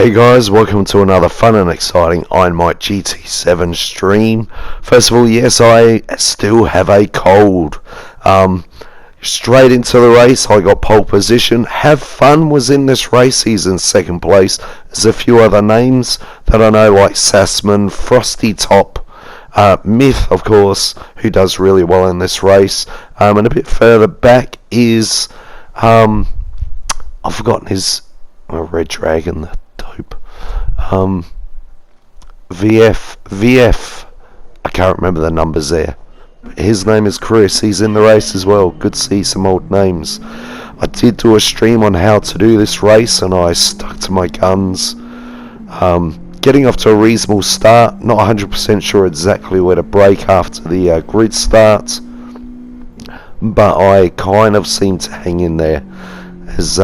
Hey guys, welcome to another fun and exciting Iron Might GT7 stream. First of all, yes, I still have a cold. Straight into the race, I got pole position. Have Fun was in this race, he's in second place. There's a few other names that I know, like Sassman, Frosty Top, Myth, of course, who does really well in this race. And a bit further back is, I've forgotten his, Red Dragon, the dope. VF, I can't remember the numbers there. His name is Chris, he's in the race as well. Good to see some old names. I did do a stream on how to do this race and I stuck to my guns. Getting off to a reasonable start, not 100% sure exactly where to brake after the grid starts, but I kind of seem to hang in there. As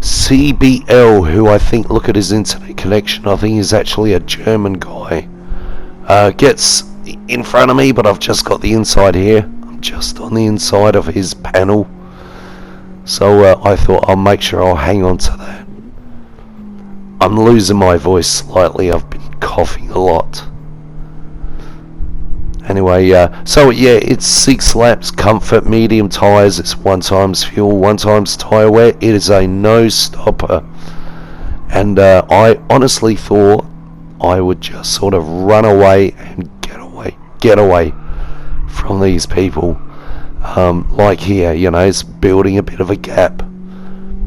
CBL, who I think, look at his internet connection, I think he's actually a German guy, gets in front of me, but I've just got the inside here. I'm just on the inside of his panel, so I thought I'll make sure I'll hang on to that. I'm losing my voice slightly, I've been coughing a lot. Anyway, so yeah, it's 6 laps, comfort, medium tyres, it's 1 times fuel, 1 times tyre wear. It is a no stopper, and I honestly thought I would just sort of run away and get away from these people. Like here, you know, it's building a bit of a gap,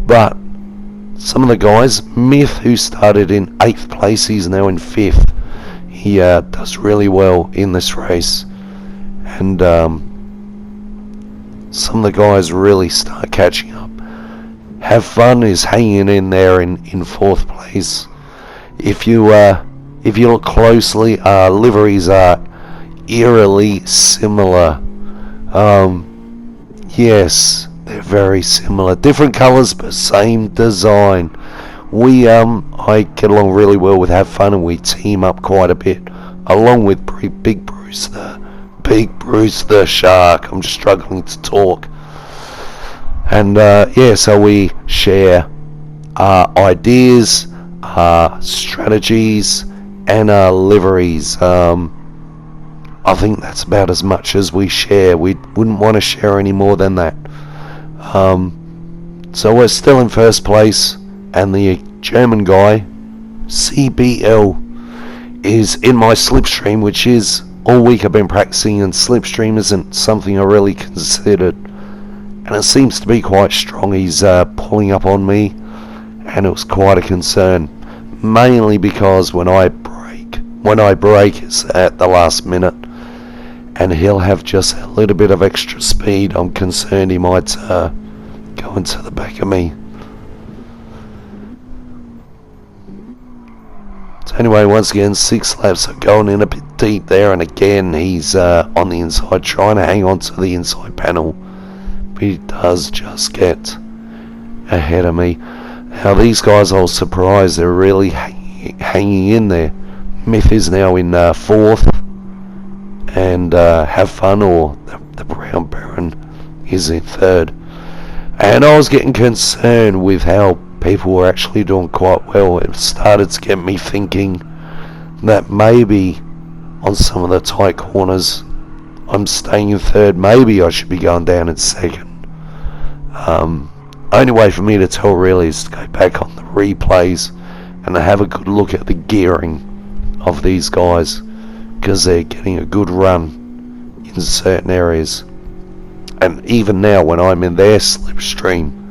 but some of the guys, Myth, who started in 8th place, he's now in 5th. He does really well in this race, and some of the guys really start catching up. Have Fun is hanging in there in 4th place. If you look closely, liveries are eerily similar. Yes, they're very similar. Different colours, but same design. I get along really well with Have Fun, and we team up quite a bit, along with Big Bruce the Shark. I'm just struggling to talk. And yeah, so we share ideas, strategies, and liveries. I think that's about as much as we share. We wouldn't want to share any more than that. So we're still in 1st place, and the German guy, CBL, is in my slipstream, which is all week I've been practicing, and slipstream isn't something I really considered, and it seems to be quite strong. He's pulling up on me, and it was quite a concern, mainly because when I brake it's at the last minute, and he'll have just a little bit of extra speed. I'm concerned he might go into the back of me. So anyway, once again, 6 laps are going in a bit deep there, and again he's on the inside trying to hang on to the inside panel, but he does just get ahead of me. Now these guys, I was surprised, they're really hanging in there. Myth is now in 4th, and Have Fun, or the Brown Baron, is in 3rd. And I was getting concerned with how people were actually doing quite well. It started to get me thinking that maybe on some of the tight corners I'm staying in 3rd. Maybe I should be going down in 2nd. Only way for me to tell really is to go back on the replays and have a good look at the gearing of these guys, because they're getting a good run in certain areas. And even now when I'm in their slipstream,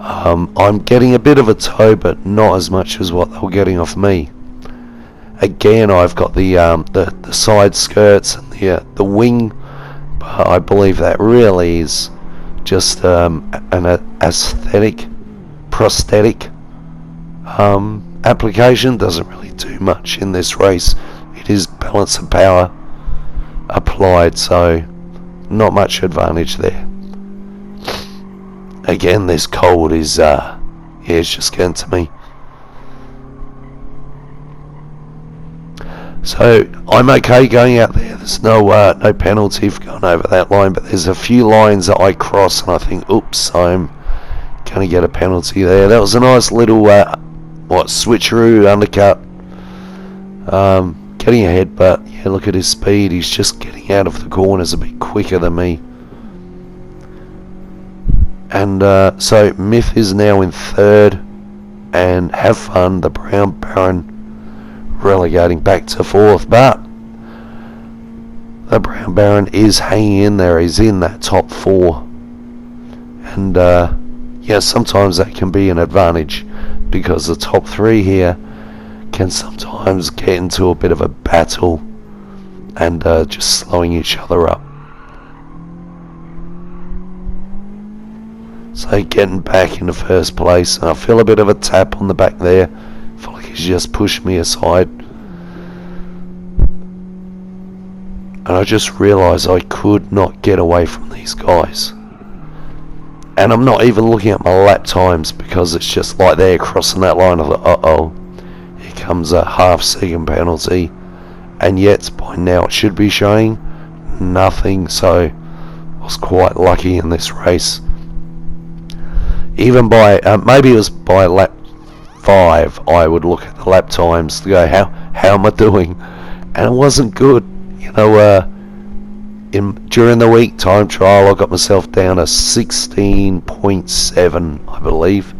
I'm getting a bit of a tow, but not as much as what they were getting off me. Again, I've got the side skirts and the wing, but I believe that really is just an prosthetic application. Doesn't really do much in this race. It is balance and power applied, so not much advantage there. Again, this cold is it's just getting to me. So I'm okay going out there. There's no penalty for going over that line, but there's a few lines that I cross and I think, oops, I'm going to get a penalty there. That was a nice little switcheroo undercut, getting ahead. But yeah, look at his speed. He's just getting out of the corners a bit quicker than me. And so Myth is now in third, and Have Fun, the Brown Baron, relegating back to fourth. But the Brown Baron is hanging in there. He's in that top four, and yeah, sometimes that can be an advantage, because the top three here can sometimes get into a bit of a battle and just slowing each other up. So getting back into first place, and I feel a bit of a tap on the back there. I feel like he's just pushed me aside, and I just realised I could not get away from these guys. And I'm not even looking at my lap times, because it's just like they're crossing that line. I thought, uh-oh, here comes a half-second penalty, and yet by now it should be showing nothing. So I was quite lucky in this race. Even by maybe it was by lap 5, I would look at the lap times to go, how am I doing? And it wasn't good. You know, during the week time trial, I got myself down to 16.7, I believe.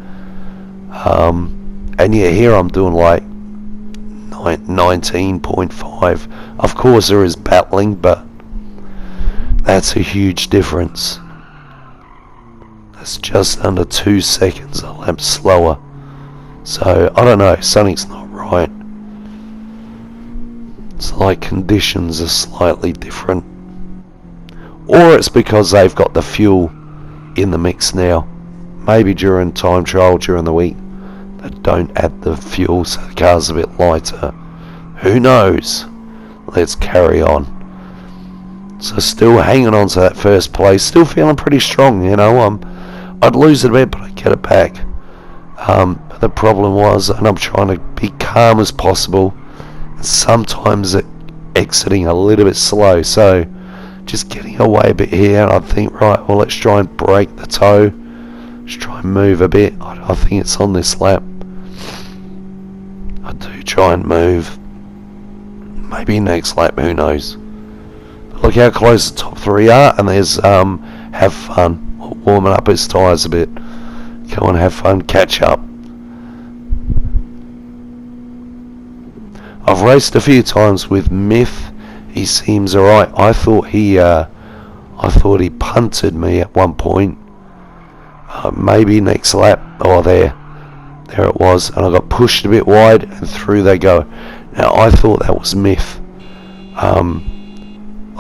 And yeah, here I'm doing like 19.5. Of course, there is battling, but that's a huge difference. That's just under 2 seconds a lap slower. So I don't know, something's not right. It's like conditions are slightly different, or it's because they've got the fuel in the mix now. Maybe during time trial during the week they don't add the fuel, so the car's a bit lighter. Who knows? Let's carry on. So still hanging on to that first place, still feeling pretty strong. You know, I'd lose it a bit, but I'd get it back. But the problem was, and I'm trying to be calm as possible, sometimes exiting a little bit slow, so just getting away a bit here. And I think, right, well, let's try and break the toe. Let's try and move a bit. I think it's on this lap. I do try and move. Maybe next lap, who knows. But look how close the top three are, and there's Have Fun warming up his tyres a bit. Come on, Have Fun, catch up. I've raced a few times with Myth. He seems alright. I thought he punted me at one point. Maybe next lap. Oh, there it was, and I got pushed a bit wide, and through they go. Now I thought that was Myth.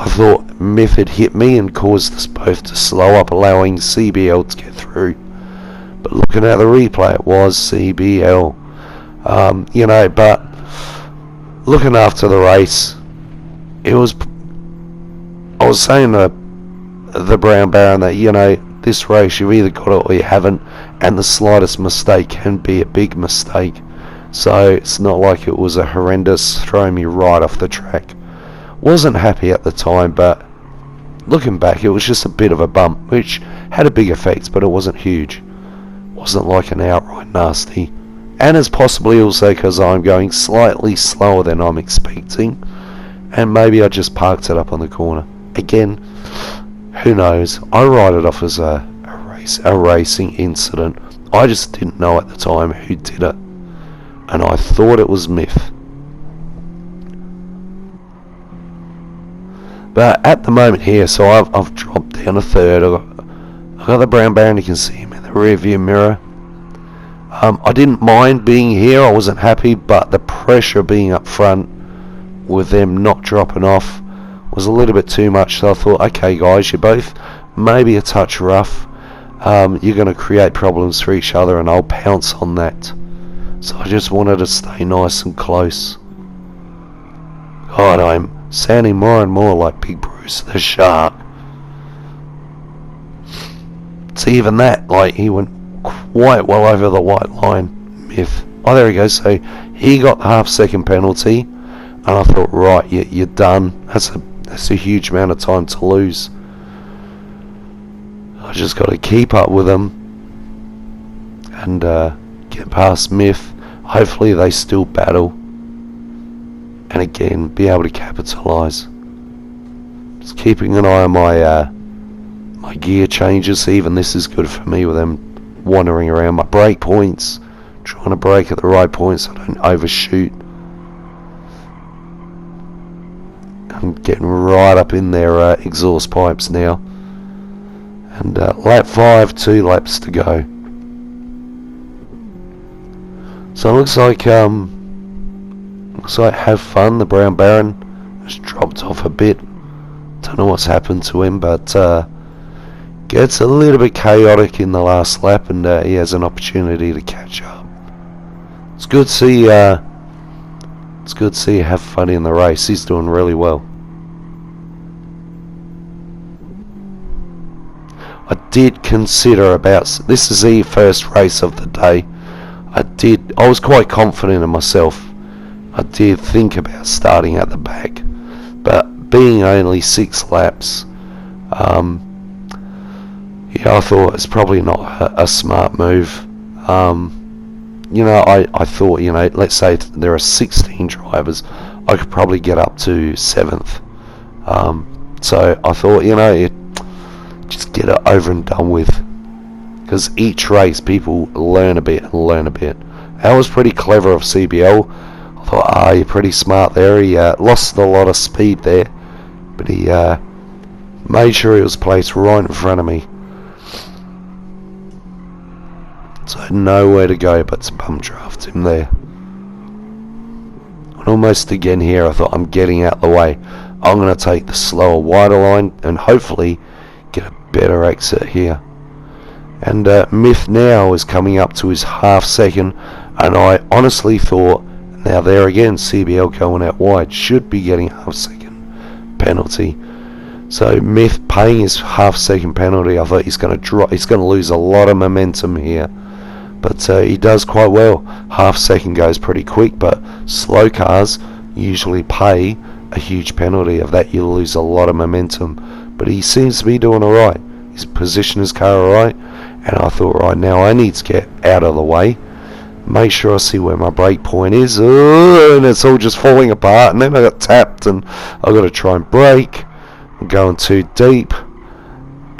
I thought Myth had hit me and caused us both to slow up, allowing CBL to get through. But looking at the replay, it was CBL. You know, but looking after the race, I was saying to the Brown Baron that, you know, this race you've either got it or you haven't, and the slightest mistake can be a big mistake. So it's not like it was a horrendous throw me right off the track. Wasn't happy at the time, but looking back, it was just a bit of a bump, which had a big effect, but it wasn't huge. Wasn't like an outright nasty. And it's possibly also because I'm going slightly slower than I'm expecting, and maybe I just parked it up on the corner. Again, who knows? I write it off as a racing incident. I just didn't know at the time who did it, and I thought it was Myth. But at the moment here, so I've dropped down a third. I've got the Brown Baron. You can see him in the rear view mirror. I didn't mind being here. I wasn't happy, but the pressure being up front with them not dropping off was a little bit too much. So I thought, okay guys, you're both maybe a touch rough. You're going to create problems for each other, and I'll pounce on that. So I just wanted to stay nice and close. God, I'm sounding more and more like Big Bruce the Shark. It's even that, like, he went quite well over the white line. Myth. Oh, there he goes. So he got the half-second penalty, and I thought, right, you're done. That's a huge amount of time to lose. I just got to keep up with him and get past Myth. hopefully they still battle, and again be able to capitalise. Just keeping an eye on my gear changes. Even this is good for me with them wandering around. My brake points, trying to brake at the right point so I don't overshoot. I'm getting right up in their exhaust pipes now. And lap 5, 2 laps to go. So it looks like Have Fun, the Brown Baron, has dropped off a bit. Don't know what's happened to him, but gets a little bit chaotic in the last lap, and he has an opportunity to catch up. It's good to see. It's good to see Have Fun in the race. He's doing really well. I did consider this is the first race of the day. I was quite confident in myself. I did think about starting at the back, but being only 6 laps, yeah, I thought it's probably not a smart move. You know, I thought, you know, let's say there are 16 drivers, I could probably get up to 7th. So I thought, you know, just get it over and done with, because each race people learn a bit and learn a bit. That was pretty clever of CBL. I thought, you're pretty smart there. He lost a lot of speed there, but he made sure he was placed right in front of me, so I had nowhere to go but to bum draft him there. And almost again here, I thought, I'm getting out the way. I'm going to take the slower, wider line and hopefully get a better exit here. And Myth now is coming up to his half second, and I honestly thought, now there again, CBL going out wide, should be getting half second penalty. So Myth paying his half second penalty. I thought he's going to lose a lot of momentum here, but he does quite well. Half second goes pretty quick, but slow cars usually pay a huge penalty. Of that, you lose a lot of momentum, but he seems to be doing alright. He's positioned his car alright, and I thought, right now I need to get out of the way, make sure I see where my brake point is, and it's all just falling apart, and then I got tapped and I got to try and brake. I'm going too deep,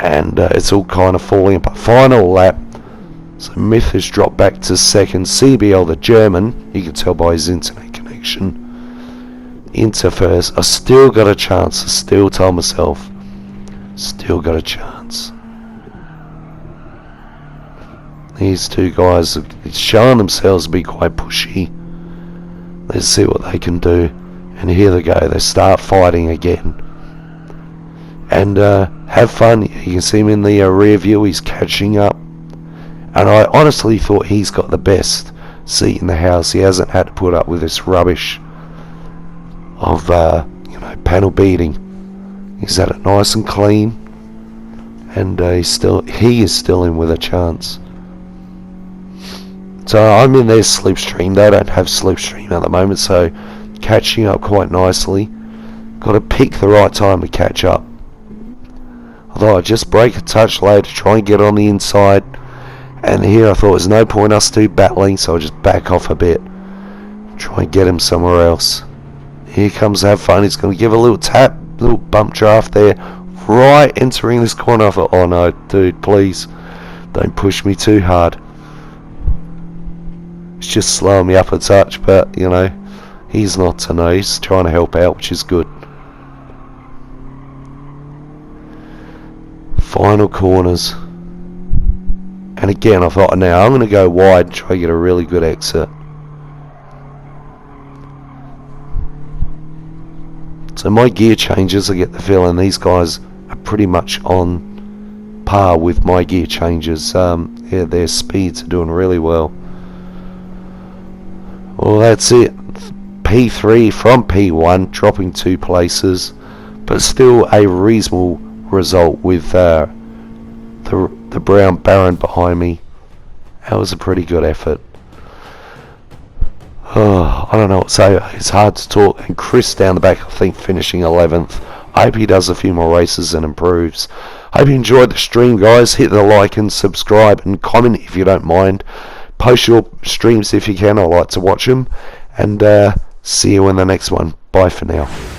and it's all kind of falling apart. Final lap, so Myth has dropped back to second. CBL, the German, you can tell by his internet connection, into first. I still got a chance. I still told myself, still got a chance. These two guys have shown themselves to be quite pushy. Let's see what they can do. And here they go. They start fighting again. And Have Fun. You can see him in the rear view. He's catching up. And I honestly thought he's got the best seat in the house. He hasn't had to put up with this rubbish of you know, panel beating. He's had it nice and clean, and he is still in with a chance. So I'm in their slipstream. They don't have slipstream at the moment, so catching up quite nicely. Got to pick the right time to catch up. Although I just brake a touch low to try and get on the inside, and here I thought there's no point us two battling, so I'll just back off a bit, try and get him somewhere else. Here comes Have Fun. He's going to give a little tap, little bump draft there, right entering this corner. I thought, oh no, dude, please don't push me too hard. It's just slowing me up a touch, but you know, he's not to know. He's trying to help out, which is good. Final corners, and again I thought, now I'm going to go wide, try to get a really good exit. So my gear changes, I get the feeling these guys are pretty much on par with my gear changes. Yeah, their speeds are doing really well. Well, that's it. P3 from P1, dropping 2 places, but still a reasonable result with the Brown Baron behind me. That was a pretty good effort. I don't know what to say. It's hard to talk. And Chris down the back, I think, finishing 11th. I hope he does a few more races and improves. I hope you enjoyed the stream, guys. Hit the like and subscribe and comment if you don't mind. post your streams if you can. I like to watch them. And see you in the next one. Bye for now.